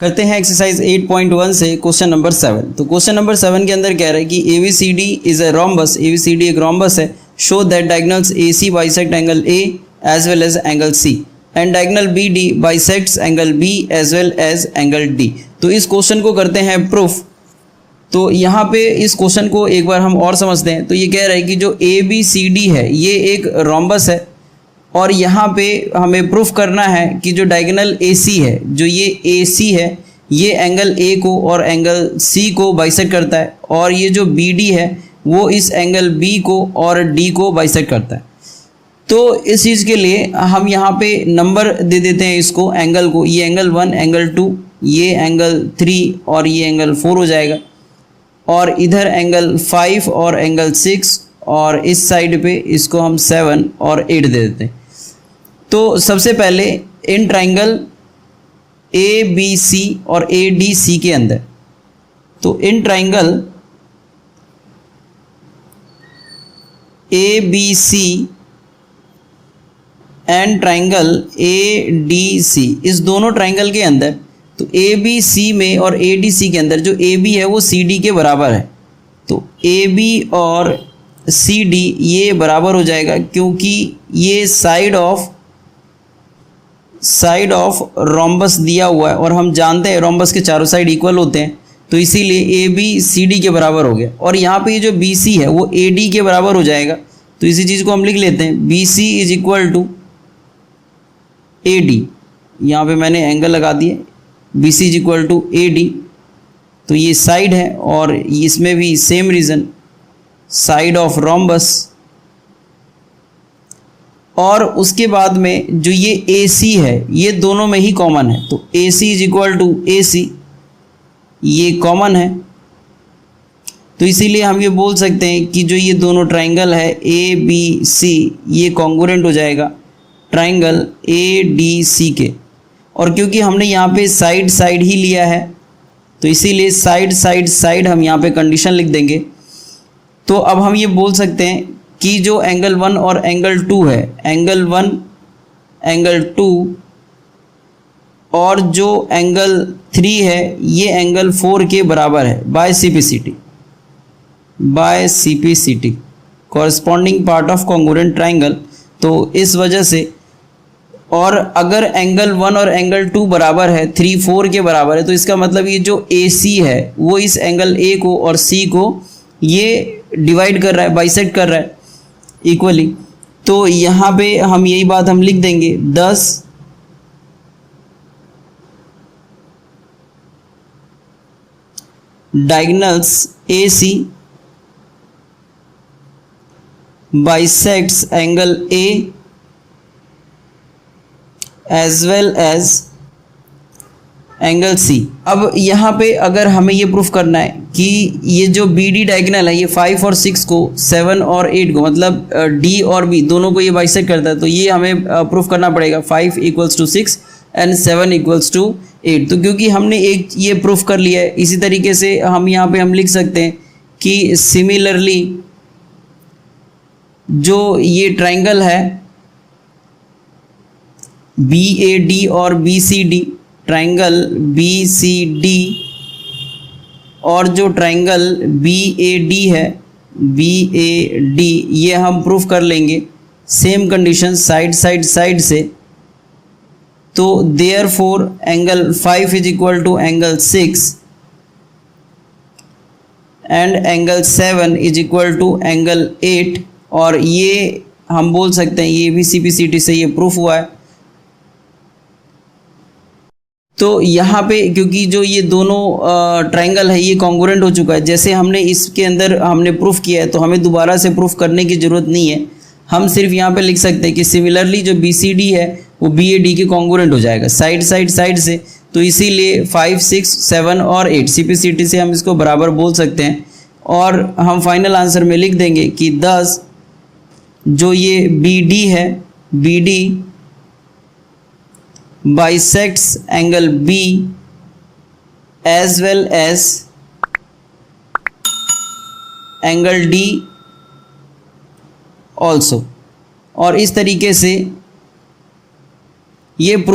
करते हैं एक्सरसाइज 8.1 से क्वेश्चन नंबर 7। तो क्वेश्चन नंबर 7 के अंदर कह रहा है कि ABCD is a rhombus, ABCD एक रोम्बस है, show that diagonals AC bisect angle A as well as angle C and diagonal BD bisects angle B as well as angle D। तो इस क्वेश्चन को करते हैं प्रूफ। तो यहाँ पे इस क्वेश्चन को एक बार हम और समझते हैं। तो ये कह रहा है कि जो ABCD है ये एक रोम्बस है और यहाँ पे हमें प्रूफ करना है कि जो डायगोनल AC है, जो ये AC है, ये एंगल A को और एंगल C को बाइसेक्ट करता है और ये जो BD है वो इस एंगल B को और D को बाइसेक्ट करता है। तो इस चीज़ के लिए हम यहाँ पे नंबर दे देते हैं इसको, एंगल को, ये एंगल 1, एंगल 2, ये एंगल 3 और ये एंगल 4 हो जाएगा और इधर एंगल 5 और एंगल 6 और इस साइड पे इसको हम 7 और 8 दे देते हैं। तो सबसे पहले इन ट्राइंगल ABC और ADC के अंदर, तो in triangle ABC and triangle ADC, इस दोनों ट्राइंगल के अंदर, तो ABC में और ADC के अंदर जो AB है वो CD के बराबर है। तो AB और CD ये बराबर हो जाएगा क्योंकि ये साइड ऑफ रोम्बस दिया हुआ है और हम जानते हैं रोम्बस के चारों साइड इक्वल होते हैं, तो इसीलिए AB CD के बराबर हो गया। और यहाँ पे ये जो BC है वो AD के बराबर हो जाएगा। तो इसी चीज़ को हम लिख लेते हैं, BC is equal to AD। यहाँ पे मैंने एंगल लगा दिए, BC is equal to AD। तो ये साइड है और इसमें भी same reason, side of rhombus. और उसके बाद में जो ये AC है ये दोनों में ही कॉमन है, तो AC is equal to AC, ये कॉमन है। तो इसीलिए हम ये बोल सकते हैं कि जो ये दोनों ट्राइंगल है ABC ये कॉन्ग्रुएंट हो जाएगा ट्राइंगल ADC के। और क्योंकि हमने यहाँ पे साइड साइड ही लिया है तो इसीलिए साइड हम यहाँ पे कंडीशन लिख देंगे। तो अब हम ये बोल सकते हैं कि जो एंगल 1 और एंगल 2 है, एंगल 1 एंगल 2 और जो एंगल 3 है ये एंगल 4 के बराबर है by CPCT corresponding part of congruent triangle. तो इस वजह से, और अगर एंगल 1 और एंगल 2 बराबर है, 3 4 के बराबर है, तो इसका मतलब ये जो AC है वो इस एंगल A को और C को ये डिवाइड कर रहा है, बाइसेक्ट कर रहा है इक्वली। तो यहाँ पे हम यही बात हम लिख देंगे, 10 diagonals AC bisects angle A as well as angle C। अब यहाँ पे अगर हमें ये प्रूफ करना है कि ये जो BD डायगोनल है ये 5 और 6 को, 7 और 8 को, मतलब D और B दोनों को ये बाइसेक्ट करता है, तो ये हमें प्रूफ करना पड़ेगा 5 equals to 6 and 7 equals to 8। तो क्योंकि हमने एक ये प्रूफ कर लिया है, इसी तरीके से हम यहाँ पे हम लिख सकते हैं कि सिमिलरली जो ये ट्राइंगल है BAD और BCD, ट्राइंगल BCD और जो ट्राइंगल BAD है BAD, ये हम प्रूफ कर लेंगे सेम कंडीशन साइड से। तो therefore angle 5 is equal to angle 6 and angle 7 is equal to angle 8। और ये हम बोल सकते हैं ये भी CPCT से ये प्रूफ हुआ है। तो यहाँ पे क्योंकि जो ये दोनों ट्राइंगल है ये कॉन्ग्रुएंट हो चुका है, जैसे हमने इसके अंदर हमने प्रूफ किया है, तो हमें दोबारा से प्रूफ करने की ज़रूरत नहीं है। हम सिर्फ यहाँ पे लिख सकते हैं कि सिमिलरली जो BCD है वो BAD के कॉन्ग्रुएंट हो जाएगा साइड से। तो इसीलिए 5 6 7 और 8 CPCT से हम इसको बराबर बोल सकते हैं। और हम फाइनल आंसर में लिख देंगे कि 10 जो ये BD है BD bisects angle B as well as angle D also। और इस तरीके से ये